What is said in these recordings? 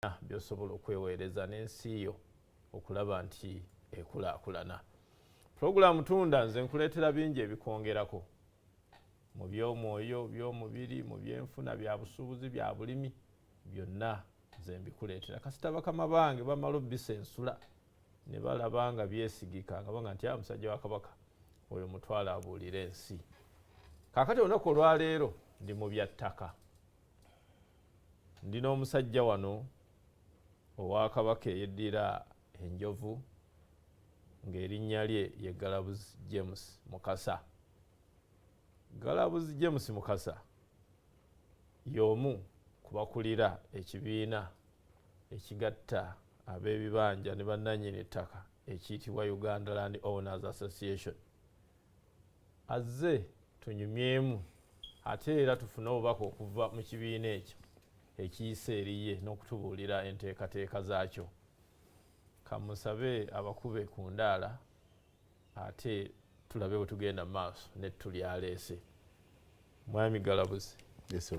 byosobola okweweereza n'ensi yo okulaba nti ekulaakulana. Pulogulaamu Tunda nze nkuleetera bingi ebikwongerako mu by'omwoyo, by'omubiri, mu by'enfuna, bya busuubuzi, bya bulimi, byonna nze mbikuleetera. Kasita bakama bange bamala obbisensula ne balaba nga byesigika nga banga nti musajja wa Kabaka oyo mutwala abuulira ensi. Kaakati olunaku olwaleero ndi mu bya ttaka. Ndina omusajja wano owa Kabaka eyeddira enjovu ng'erinnya lye ye Gambuuze James Mukasa. Gambuuze James Mukasa y'omu ku bakulira ekibiina ekigatta ab'ebibanja ne bannanyini ttaka ekiyitibwa Uganda Land Owners Association. Azze tunyumyemu ate era tufune obubaka okuva mu kibiina ekyo ekiyisa eriye n'okutubuulira enteekateeka zaakyo. Kamusabe abakube ku ndaala ate tulabe bwe tugenda mu maaso nettu lyaleese. Mwami Gambuuze. Yes, sir.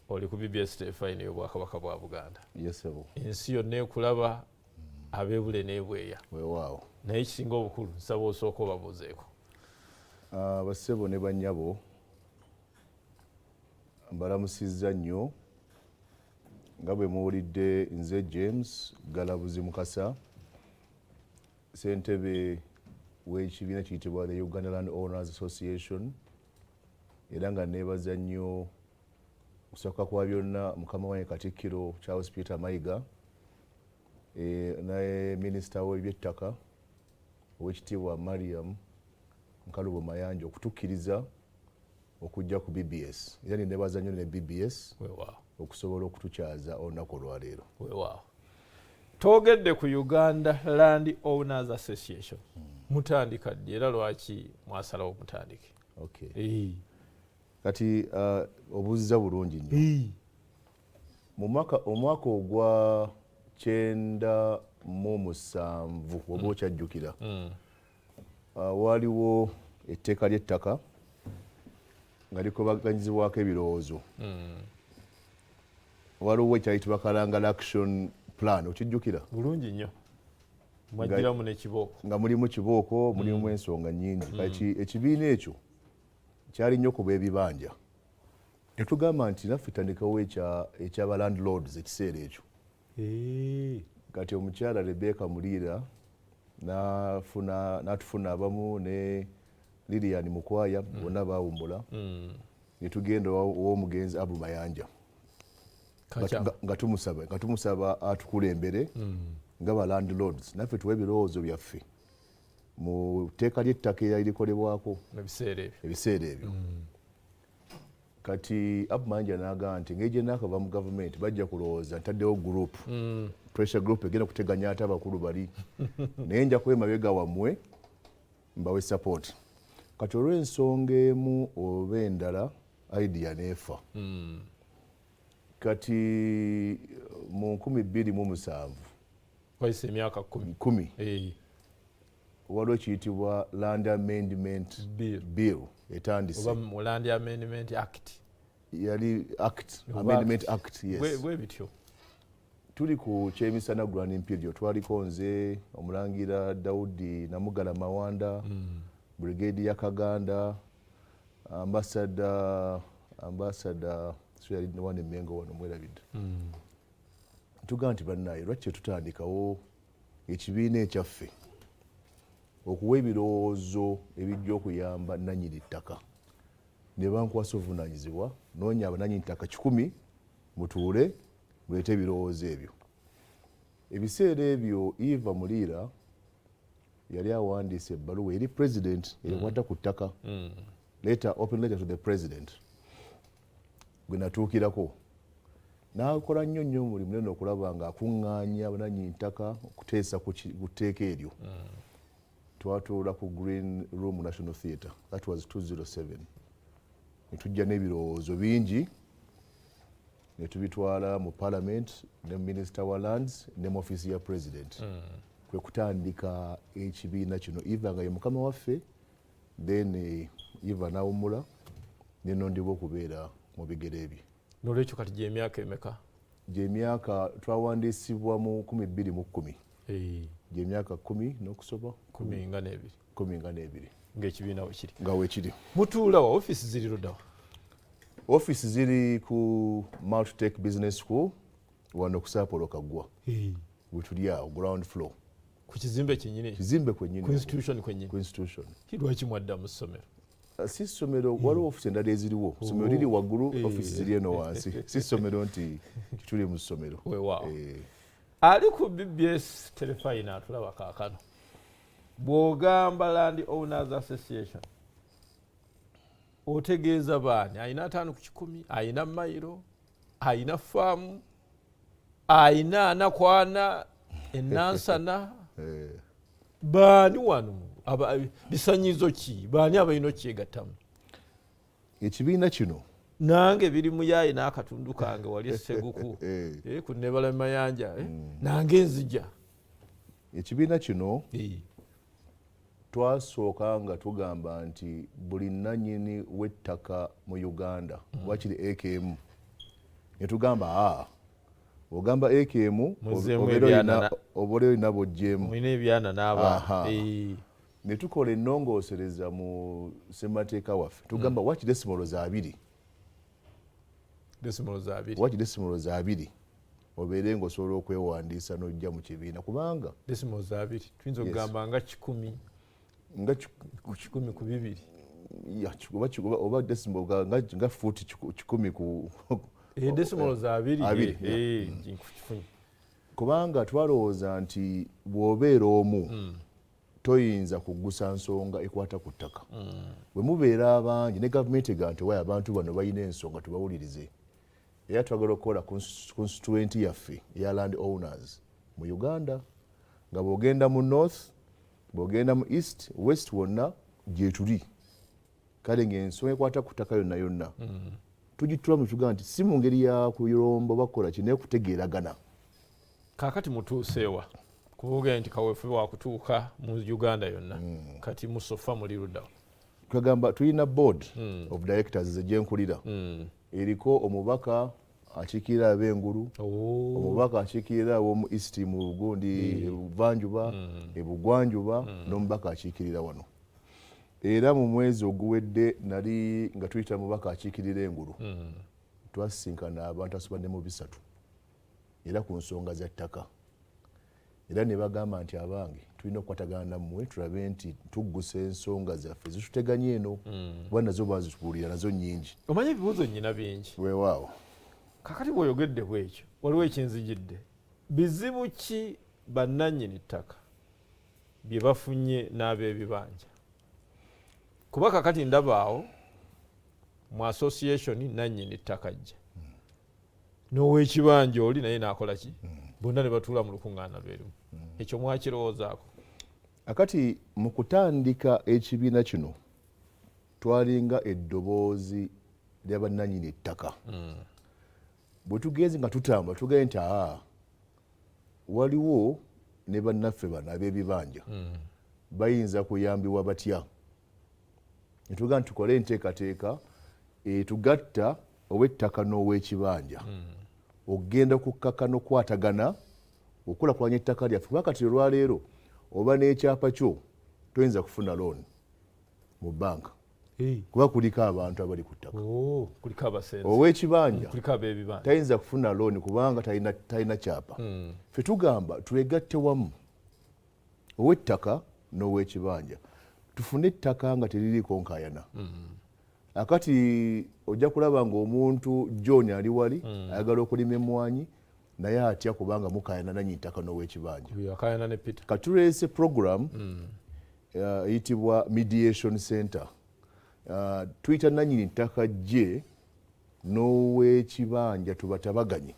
Oli ku BBSKATI y'Obwakabaka bwa Buganda. Yes, sir. Ensi yonna ekulaba ab'ebule n'ebweya. Weewaawo. Naye ekisinga obukulu nsaba osooka obabuuzeeko. Bassebo ne bannyabo mbalamusizza nnyo nga bwe muwulidde nze James Gambuuze Mukasa, ssentebe w'ekibiina kiyitibwa the Uganda Land Owners Association, era nga neebaza nnyo okusooka kwa byonna mukama wange Katikkiro Charles Peter Mayiga, naye minisita w'eby'ettaka ow'ekitiibwa Mariam Nkalubo Mayanja okutukkiriza okujja ku BBS. Era neebaza nnyo ne BBS okusobola okutukyaza olunaku olwaleero. Weewaawo. Twogedde ku Uganda Land Owners Association. Mutandika ddi era lwaki mwasalawo mutandike? Okay. Kati obuzza bulungi nnyo. Omwaka ogwa 97 oba okyajjukira, waaliwo etteeka ly'ettaka nga likubaganyizibwako ebirowoozo. Waliwo ekyayitibwa Kalangala Action Plan, okijjukira? Bulungi nnyo. Mwajjiramu n'ekibooko. Nga mulimu kibooko, mulimu ensonga nnyingi. Kati ekibiina ekyo kyali nnyo ku b'ebibanja. Ne tugamba nti naffe tandikawo ekyaba landlords ekiseera ekyo. Kati omukyala Rebecca Muliira n'atufuna abamu ne Lilian Mukwaya bonna baawummula. Ne tugenda ow'omugenzi Abu Mayanja nga tumusaba atukulembere nga ba landlords, naffe tuwe ebirowoozo byaffe mu tteeka ly'ettaka eryali likolebwako ebiseera ebyo. Kati Abu Mayanja n'agamba nti ngeri gye naakava mu gavumenti bajja kulowooza ntaddewo group, pressure group egenda kuteganya ate abakulu bali, naye nja kuba emabega wammwe mbawe support. Kati olw'ensonga emu oba endala idea n'efa. Kati mu 2007 wayise emyaka 10 waliwo ekiyitibwa Land Amendment Bill etandise. Oba Land Amendment Act. Yali Amendment Act, yes. Bwe bityo. Tuli ku kyemisana Grand Period, twaliko nze, Omulangira Daudi Namugala Mawanda, Brigade ya Kaganda, Ambassador Suyali Nwane Mengo wano mwerabidde. Tugamba nti bannaye lwaki tutandikawo ekibiina ekyaffe okuwa ebirowoozo ebijja okuyamba nannyini ttaka. Ne bankwasa obuvunaanyizibwa noonya abannannyini ttaka 10 mutuule muleete ebirowoozo ebyo. Ebiseera ebyo Eva Muliira yali awandiise ebbaluwa eri president ekwata ku ttaka, open letter to the president, gwe natuukirako. N'akola nnyo omulimu munene okulaba nga akuŋŋaanya abannannyini ttaka okuteesa ku tteeka eryo. Twatuula ku Green Room National Theatre, that was 2007. Ne tujja n'ebirowoozo bingi ne tubitwala mu Parliament ne Minister wa Lands ne mu office ya President. Kwe kutandika ekibiina kino. Eva nga ye mukama waffe, then Eva n'awummula ne nondibwa okubeera mu bigere ebyo. N'olwekyo kati gy'emyaka emeka? gy'emyaka twawandiisibwa mu 2010 gy'emyaka 10 n'okusoba 12 ng'ekibiina wekiri nga weekiri. mutuula wa ofiisi ziri luddawa? Ofiisi ziri ku Multitech Business School wano ku Saapolo Kaggwa wetuli awo ground floor ku kizimbe kyennyini kizimbe kwennyini ku institution kwennyini ku institution. Lwaki mwadda mu ssomero? Si ssomero waliwo ofiisi endala eziriwo ssomero liri waggulu ofiisi ziri eno wansi si ssomero nti tuli mu ssomero. Weewaawo ali ku BBS telefayina atulaba kaakano bw'ogamba Land Owners Association otegeeza baani? Ayina 5 ku 10, ayina mayiro, ayina faamu, ayina anakwana enansana baani wano bisanyizo ki? Baani abalina okyegattamu? Ekibiina kino nange biri muyaayi n'akatundu kange wali Seguku ku Nebala Mayanja nange nzija. Ekibiina kino twasooka nga tugamba nti buli nannyini w'ettaka mu Uganda wakiri AKM ne tugamba ogamba AKM oba olina bojjeemu mulina ebyana n'abaana. ne tukola ennongoosereza mu ssemateeka waffe tugamba wakiri desimolo za 2 wakiri desimolo za 2 obeere ng'osobola okwewandiisa n'ojja mu kibiina kubanga desimolo za 2 tuyinza okugamba nga 10 nga 10 ku 2 oba desimolo nga fuuti 10 ku desimolo za 2 kubanga twalowooza nti bw'obeera omu toyinza kuggusa nsonga ekwata ku ttaka. Bwe mubeera abangi ne gavumenti ega nti wayi abantu bano balina ensonga tubawulirize. Era twagala okukola constituent yaffe eya Land Owners mu Uganda nga bw'ogenda mu North, bw'ogenda mu East, West wonna gye tuli. Kale ng'ensonga ekwata ku ttaka yonna yonna tugitulamu tugaa nti si mu ngeri ya kuyomba bakola kinaye kutegeeragana. Kaakati mutuuseewa kuvuga nti kaweefube wakutuuka mu Uganda yonna kati musofa muli luddawa? Twagamba tulina board of directors ze gyenkulira eriko omubaka akiikirira ab'engulu, omubaka akiikirira ab'omu East mu Bugundi ebuvanjuba ebugwanjuba n'omubaka akiikirira wano. Era mu mwezi oguwedde nali nga tuyita mubaka akiikirira engulu twasisinkana abantu asoba ne mu 3 era ku nsonga za ttaka. Era ne bagamba nti abange tulina okukwatagana nammwe tulabe nti tuggusa ensonga zaffe zituteganye eno kuba nazo bazitubuulira nazo nnyingi. Omanyi ebibuuzo nnyina bingi. Weewaawo. Kakati bw'oyogedde bwekyo waliwo ekinzijidde. Bizibu ki bannannyini ttaka bye bafunye n'ab'ebibanja? Kuba kakati ndabaawo mu association nannyini ttaka jja n'ow'ekibanja oli naye n'akola ki? Bonna ne batuula mu lukuŋŋaana lwerimu. Ekyo mwakirowoozaako? Akati mu kutandika ekibiina kino twalinga eddoboozi lya bannannyini ttaka. Bwe tugenze nga tutambula tugaye nti waliwo ne bannaffe bano ab'ebibanja bayinza kuyambibwa batya. Ne tugamba tukole enteekateeka etugatta ow'ettaka n'ow'ekibanja ogenda kukkaka n'okwatagana okulakulanya ettaka lyaffe. Kuba kati olwaleero oba n'ekyapa kyo toyinza kufuna looni mu bbanka kuba kuliko abantu abali ku ttaka. Ow'ekibanja tayinza kufuna looni kubanga talina kyapa. Ffe tugamba twegatte wamu ow'ettaka n'ow'ekibanja tufune ettaka nga teririiko nkaayana. Akati ojja kulaba ng'omuntu John ali wali ayagala okulima emmwanyi naye atya kubanga mukaayana nannyini ttaka n'ow'ekibanja. Katuleese program eyitibwa mediation center. Tuyita nannyini ttaka gye n'ow'ekibanja tubatabaganye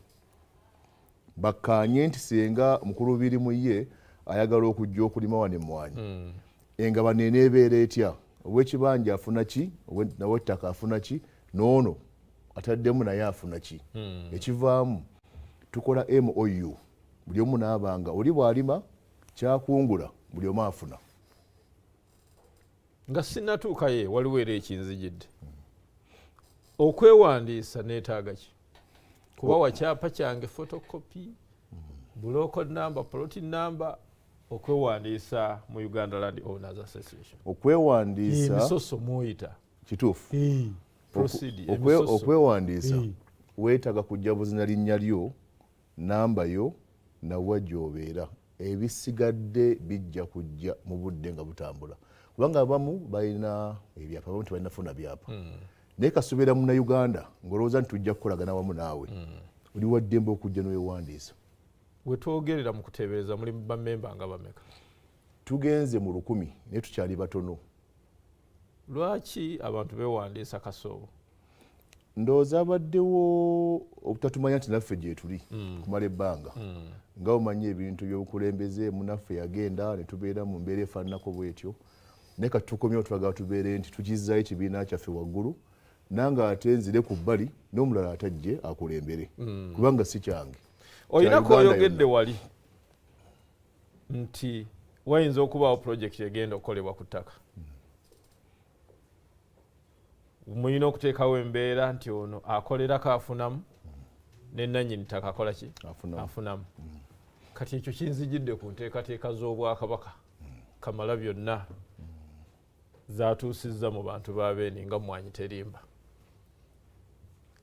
bakkaanye nti singa mukulu birimu ye ayagala okujja okulima wano emmwanyi engabano eneebeera etya, ow'ekibanja afuna ki, n'ow'ettaka afuna ki, n'ono ataddemu naye afuna ki. Ekivaamu tukola MOU buli omu n'abanga oli bw'alima kyakungula buli omu afuna. Nga sinnatuuka ye waliwo era ekinzijidde okwewandiisa neetaaga ki? kuba wakyapa kyange photocopy block number plot number okwewandiisa mu Uganda Land Owners Association okwewandiisa emisoso muyita kituufu okwewandiisa weetaaga kujja buzina linnya lyo namba yo nawa gy'obeera ebisigadde bijja kujja mu budde nga butambula kubanga abamu balina ebyapa abamu tebalina funa byapa naye kasuubira munnayuganda ng'olowooza nti tujja kukolagana wamu naawe oli wa ddembe okujja n'owewandiisa wetwogerera mu kuteebereza muli bammemba nga bameka tugenze mu 1,000 naye tukyali batono lwaki abantu bewandiisa kasoobo ndowooza abaddewo obutatumanya nti naffe gye tuli kumala ebbanga nga omanyi ebintu by'obukulembeze munaffe yagenda ne tubeera mu mbeera efaananako bwetyo naye kati tukomyewo twagala tubeere nti tukizzaayo ekibiina kyaffe waggulu nange ate nzire ku bbali n'omulala atajje akulembere kubanga si kyange olinako oyogedde wali nti wayinza okubaawo pulojekiti egenda okukolebwa ku ttaka mulina okuteekawo embeera nti ono akolerako afunamu nenanyini ttaka akola ki afunamu kati ekyo kinzijidde ku nteekateeka z'obwakabaka kamala byonna zatuusizza mu bantu babeeni nga mmwanyi terimba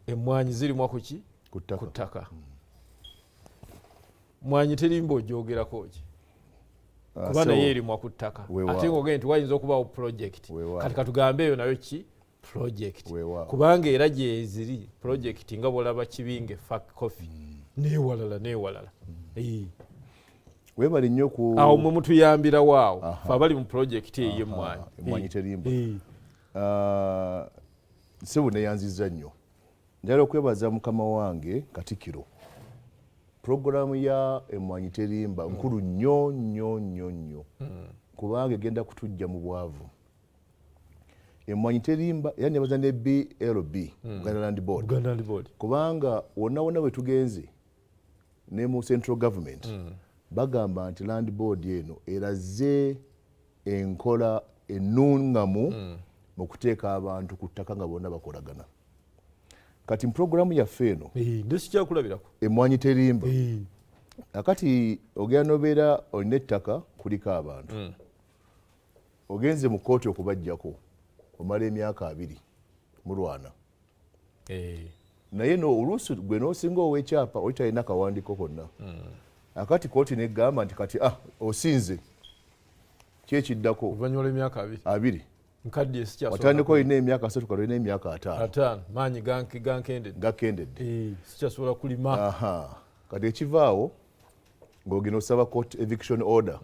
emmwanyi zirimwa kuki ku ttaka mmwanyi terimba ogyogerako ki kuba naye erimwa ku ttaka ate ng'ogende nti wayinza okubaawo pulojekiti kati katugambe eyo nayo ki pulojekiti kubanga era gyeziri pulojekiti nga bwolaba kibinge coffee neewalala webali nnyo ku awo mwe mutuyambirawo awo fe abali mu pulojekiti ey'emmwanyi terimba sebu neyanziza nnyo njala okwebaza mukama wange Katikkiro puroguramu ya emmwanyi terimba nkulu nnyo kubanga egenda kutujja mu bwavu emmwanyi terimba era nebaza ne BLB Buganda Land Board kubanga wonna bwe tugenze ne mu central government bagamba nti Land Board eno eraze enkola ennungamu mu kuteeka abantu ku ttaka nga bonna bakolagana kati mu puroguramu yaffe eno ndesikyakulabirako emmwanyi terimba akati ogenda nobeera olina ettaka kuliko abantu ogenze mu kooti okubajjako omala emyaka 2 mulwana naye oluusi gwe n'osinga ow'ekyapa oli talina kawandiiko konna akati kooti negamba nti kati osinze kyekiddako oluvannyuma lw'emyaka 2 nkadde watandika olina emyaka 3 kati olina emyaka 5 maanyi gakendedde sikyasobola kulima kati ekivaawo ng'ogenda osaba court eviction order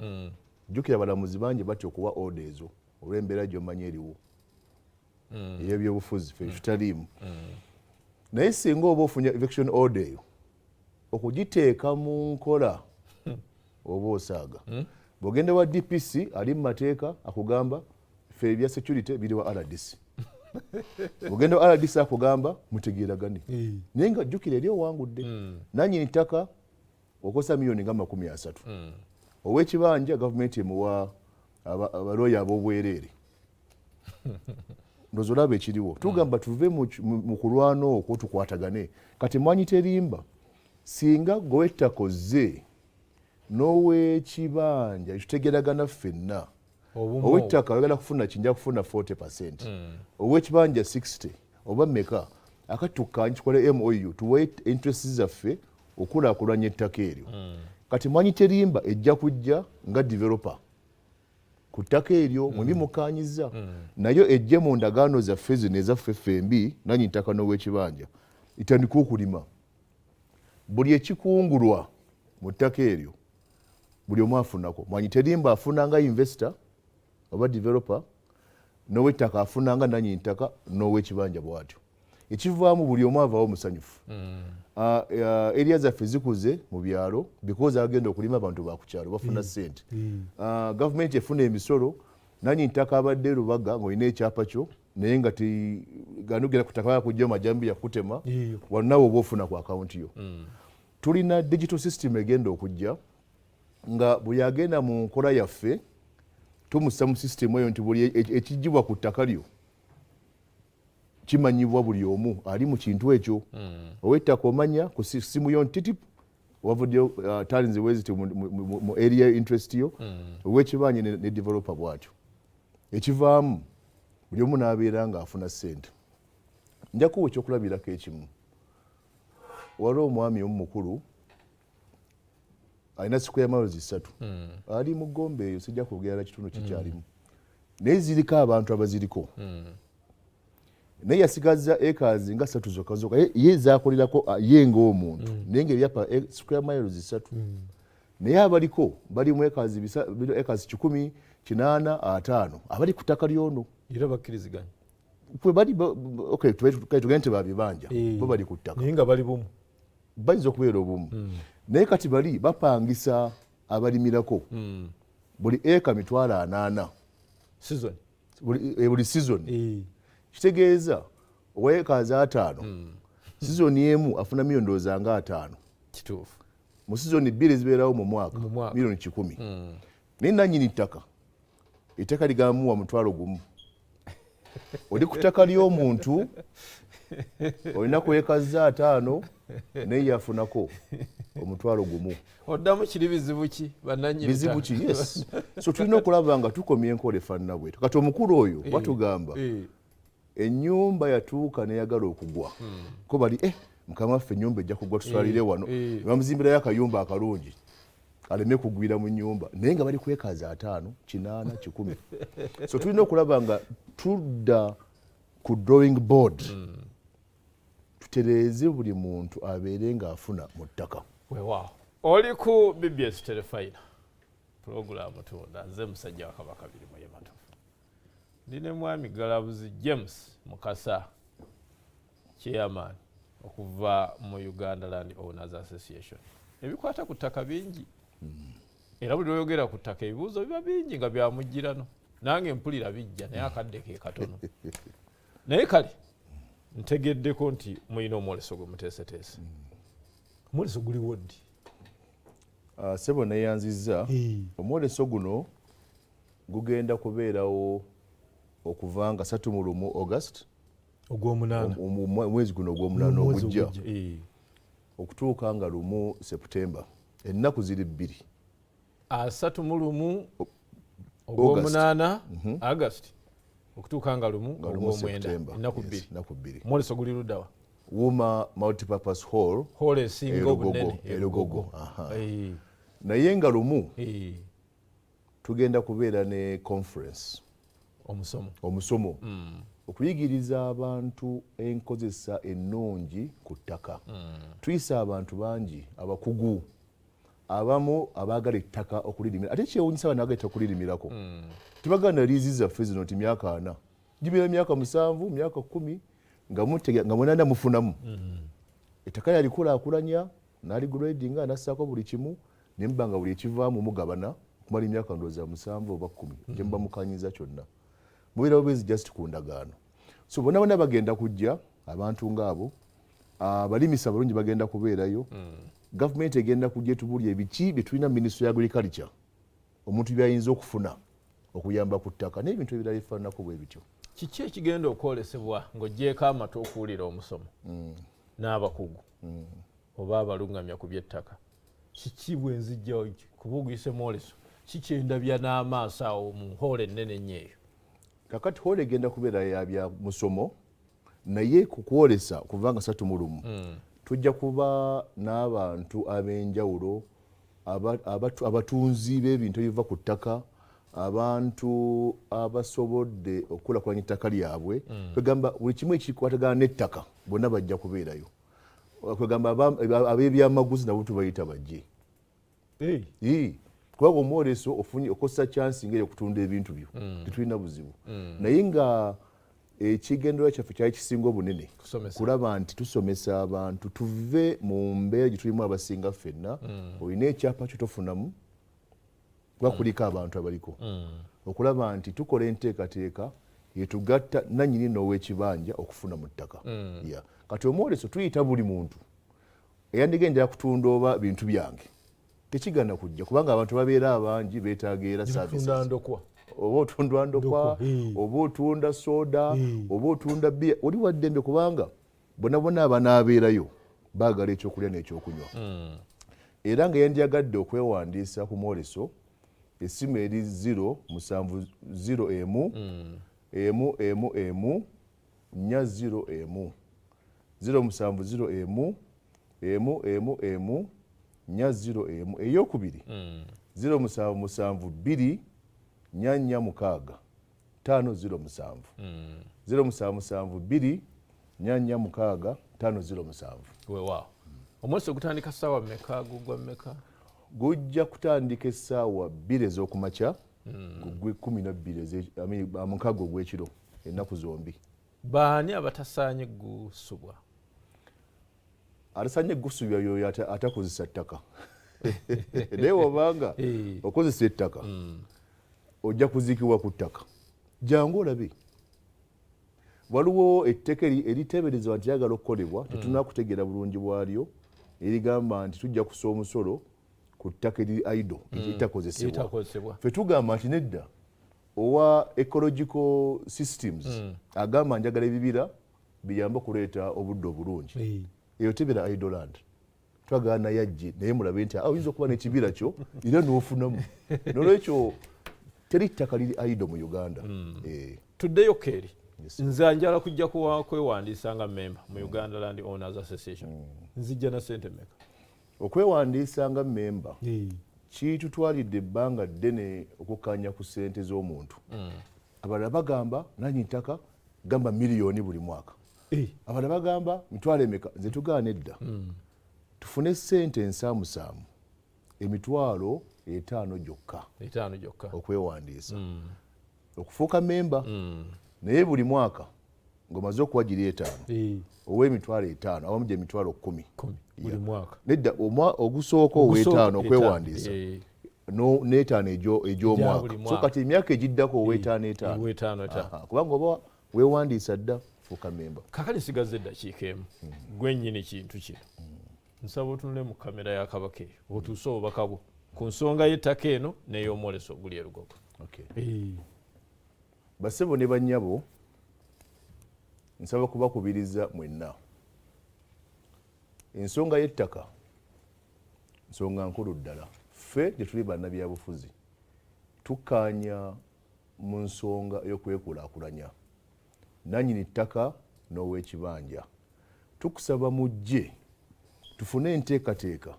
jjukira abalamuzi bangi batya okuwa order ezo olw'embeera gy'omanyi eriwo ey'ebyobufuzi fe tutaliimu naye singa oba ofunye eviction order eyo okugiteeka mu nkola oba osaaga bw'ogenda wa DPC ali mu mateeka akugamba fe ebya security biri wa RDC bw'ogenda wa RDC akugamba mutegeeragane naye nga jjukira eri owangudde nannyini ttaka okosa miliyoni nga 30 ow'ekibanja gavumenti emuwa abalooya ab'obwereere ndozo olaba ekiriwo tugamba tuve mu kulwana okwo tukwatagane kati emmwanyi terimba singa gwe ttakoze n'ow'ekibanja tutegeragana ffenna ow'ettaka oyagala kufuna kinja kufuna 40% ow'ekibanja 60 oba meka akati tukkanyi tukole MOU tuwe interest zaffe okulaakulanya ettaka eryo kati emmwanyi terimba ejja kujja nga developer ku ttaka eryo mwe bimukaanyiza nayo ejje mu ndagaano zaffe zino ezaffe ffembi nanyi ttaka n'ow'ekibanja itandika okulima buli ekikungulwa mu ttaka eryo buli omu afunako emmwanyi terimba afuna nga investor oba developer n'ow'ettaka afuna nga nanyi ttaka n'ow'ekibanja bw'atyo ekivaamu buli omu avaawo musanyufu area zaffe zikuze mu byalo because agenda okulima abantu bakukyalo bafuna ssente gavumenti efuna emisolo nanyi ttaka abadde Lubaga ng'olina ekyapa kyo naye nga ganogera ku ttaka bakujja majambi yakutema wanawo oba ofuna ku akawunti yo tulina digital system egenda okujja nga buli agenda mu nkola yaffe tumussa mu system eyo nti buli ekijjibwa ku ttaka lyo kimanyibwa buli omu ali mu kintu ekyo owettaka omanya ku simu yo ntitip wavuddeyo talinze weziti mu area interest yo owekibanye ne developer bwatyo ekivaamu buli omu n'abeera ng'afuna ssente. Njakuwa ekyokulabirako ekimu. Waliwo omwami omu mukulu alina square miles 3 ali mu Gombe eyo sijja kwogera kitundu kikyalimu naye ziriko abantu abaziriko naye yasigaza acres nga 3 zokka zokka ye zaakolirako ye ng'omuntu naye ng'ebyapa square miles 3 naye abaliko bali mu acres 10, 8, 5 abali ku ttaka lyono era bakkiriziganya kwe bali okay tugende nti babibanja bo bali ku ttaka naye nga bali bumu bayinza okubeera obumu naye kati bali bapangisa abalimirako buli eka 80,000 season buli season kitegeeza ow'acres 5 season emu afuna million ndowooza nga 5 kituufu mu season 2 zibeerawo mu mwaka million 10 naye nannyini ttaka ettaka ligamuwa mutwalo gumu oli ku ttaka ly'omuntu olina ku acres 5 naye yafunako omutwalo gumu. Oddamu kiri bizibu ki bannanyini bizibu ki yes so tulina okulaba nga tukomye enkola efaanana bwetu kati omukulu oyo batugamba ennyumba yatuuka neyagala okugwa ko bali mukama waffe ennyumba ejja kugwa tuswalire wano bamuzimbirayo akayumba akalungi aleme kugwira mu nnyumba naye nga bali ku acres 5, 8, 10 so tulina okulaba nga tudda ku drawing board tutereeze buli muntu abeere ng'afuna mu ttaka. Weewaawo oli ku BBS Telefina pulogulaamu tunda nze musajja wa Kabaka Birimo ye Matofu ndine mwami Galabuzi James Mukasa chairman okuva mu Uganda Land Owners Association. Ebikwata ku ttaka bingi era buli oyogera ku ttaka ebibuuzo biba bingi nga byamugirano nange mpulira bijja naye akadde ke katono naye kale ntegeddeko nti muyina omwoleso gwe muteeseteese omwoleso guliwo ddi? Sebo neyanzizza omwoleso guno gugenda kubeerawo okuva nga 31 August omwezi guno ogw'omunaana ogujja okutuuka nga 1 September ennaku ziri 2 31 ogw'omunaana August okutuuka nga 1 ogw'omwenda ennaku 2 omwoleso guli luddawa? Wuma multipurpose hall esinga obunene Lugogo naye nga 1 tugenda kubeera ne conference omusomo okuyigiriza abantu enkozesa ennungi ku ttaka. Tuyisa abantu bangi abakugu abamu abaagala ettaka okulirimira ate kyewuunyisa bano abaagala ettaka okulirimirako tebagana liizi zaffe zino nti myaka 4 gibeera myaka 7 myaka 10 nga mwenanda mufunamu ettaka yalikulaakulanya n'aligradinga n'assaako buli kimu naye mubanga buli ekivaamu mugabana okumala emyaka ndowooza 7 oba 10 gye muba mukanyiza kyonna mubeerawo bezi just ku ndagaano. So bonna bagenda kujja abantu ng'abo abalimisa abalungi bagenda kubeerayo gavumenti egenda kujja etubulya ebiki bye tulina Ministry ya Agriculture omuntu byayinza okufuna okuyamba ku ttaka n'ebintu ebirala bifaananako bwe bityo. Kiki ekigenda okwolesebwa ng'oggyeko amatu okuwulira omusomo n'abakugu oba abalungamya ku by'ettaka? Kiki bwe nzijja kuba oguyise mwoleso kikyendabya n'amaaso awo mu hoole ennene nnyo eyo? Kakati hoole egenda kubeera yabya musomo naye ku kwolesa kuva nga 31 tujja kuba n'abantu ab'enjawulo abatunzi b'ebintu ebiva ku ttaka abantu abasobodde okukulakulanya ettaka lyabwe kwegamba buli kimu ekikwatagana n'ettaka bonna bajja kubeerayo kwegamba ab'ebyamaguzi nabo tubayita bajje kubanga omwoleso ofunye okosa chansi ngeri okutunda ebintu byo tetulina buzibu naye nga ekigendererwa kyaffe kyali kisinga obunene kulaba nti tusomesa abantu tuve mu mbeera gye tulimu abasinga ffenna olina ekyapa kyo tofunamu kuba kuliko abantu abaliko okulaba nti tukola enteekateeka yetugatta nannyini n'ow'ekibanja okufuna mu ttaka. Kati omwoleso tuyita buli muntu eyandigendera kutunda oba bintu byange tekigana kujja kubanga abantu babeera abangi beetaaga era services oba otunda ndokwa oba otunda soda oba otunda bia oli waddembe kubanga bonna abanaabeerayo baagala ekyokulya n'ekyokunywa era nga yandiyagadde okwewandiisa ku mwoleso essimu eri 070 emu 40 070 emu 40 eyokubiri 077 2 507 077 2 507 weewaawo omwoleso gutandika ssaawa mmeka gugwa mmeka gujja kutandika essaawa 2 ez'okumakya gugwe 12 mukago ogw'ekiro ennaku zombi. baani abatasaanye gusubwa? atasaanye gusubya yoyo atakozesa ttaka naye wabanga okozesa ettaka ojja kuziikibwa ku ttaka jangu olabe. waliwo etteka eriteeberezebwa nti lyagala okukolebwa tetunakutegeera bulungi bwalyo erigamba nti tujja kusa omusolo ku ttaka eriri aido eritakozesebwa. Ffe tugamba nti nedda owa ecological systems agamba njagala ebibira biyambe okuleeta obudde obulungi eyo tebera idle land twagala naye ajje naye mulabe nti oyinza okuba n'ekibira kyo era n'ofunamu nolwekyo teri ttaka liri idle mu Uganda. Tuddeyo keeri nze njala kujja kwewandiisa nga memba mu Uganda Land Owners Association nzijja na ssente mmeka? okwewandiisa nga memba kitutwalidde ebbanga ddene okukkaanya ku ssente z'omuntu. abalala bagamba nanyi ttaka gamba miliyoni buli mwaka, abalala bagamba mitwalo emeka. Nze tugaana edda tufune ssente ensaamusaamu emitwalo 5 gyokka okwewandiisa okufuuka memba. Naye buli mwaka ng'omaze okuwagira 5 ow'emitwalo 5 awamu gye mitwalo 10 buli mwaka. Nedda ogusooka ow'e5 okwewandiisa n'5 egy'omwaka, so kati emyaka egiddako ow'e5 kubanga oba weewandiisa dda fuuka memba. Kakati nsigaze eddakiika emu gwe nnyini kintu kino nsaba otunule mu kamera ya Kabaka eyo otuuse obubaka bwo ku nsonga y'ettaka eno n'ey'omwoleso oguli e Lugogo. Bassebo ne bannyabo nsaba kubakubiriza mwenna. Ensonga y'ettaka nsonga nkulu ddala. Ffe gye tuli bannabyabufuzi tukkaanya mu nsonga y'okwekulaakulanya nannyini ttaka n'ow'ekibanja. Tukusaba mujje tufune enteekateeka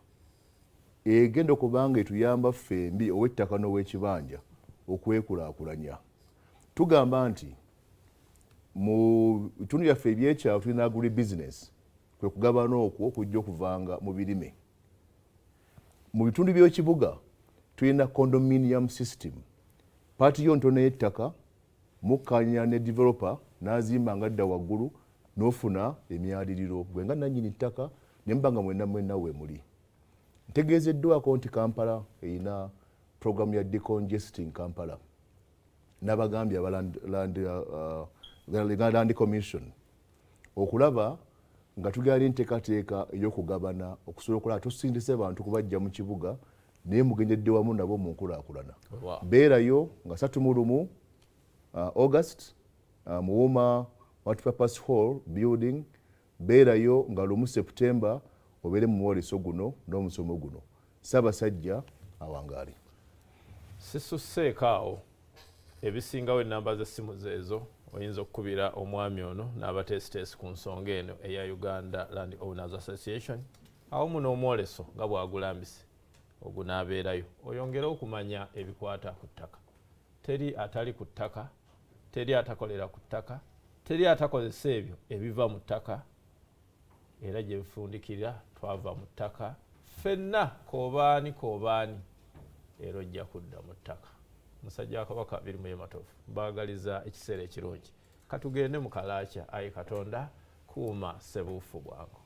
egenda okubanga etuyamba ffembi ow'ettaka n'ow'ekibanja okwekulaakulanya. Tugamba nti mu bitundu byaffe ebyekyalo tulina agribusiness, kwe kugabana okwo kujja okuvanga mu birime. Mu bitundu by'ekibuga tulina condominium system, paati yo ntono y'ettaka mukkaanya ne developer n'azimba nga dda waggulu n'ofuna emyaliriro gwe nga nannyini ttaka ne mbanga mwenna we muli. Ntegeezeddwako nti Kampala erina program ya decongesting Kampala n'abagambye aba Land Commission okulaba nga tugala enteekateeka ey'okugabana okusobola okulaba tusindise bantu kubajja mu kibuga naye mugendedde wamu nabo mu nkulaakulana. Beerayo nga 31 August Muwuma Multipurpose Hall building, beerayo nga 1 September obeere mu mwoleso guno n'omusomo guno. Ssaabasajja awangaali. Sisusseeko awo ebisingawo ennamba z'essimu zeezo oyinza okukubira omwami ono n'abateesiteesi ku nsonga eno eya Uganda Land Owners Association awamu n'omwoleso nga bw'agulambise ogunaabeerayo oyongere okumanya ebikwata ku ttaka. Teri atali ku ttaka, teri atakolera ku ttaka, teri atakozesa ebyo ebiva mu ttaka era gye bifundikira twava mu ttaka. Ffenna koobaani era ojja kudda mu ttaka. Musajja wa Kabaka birimu y'ematovu mbaagaliza ekiseera ekirungi katugende mu kalaakya. Ayi Katonda kuuma ssebuufu bwangu.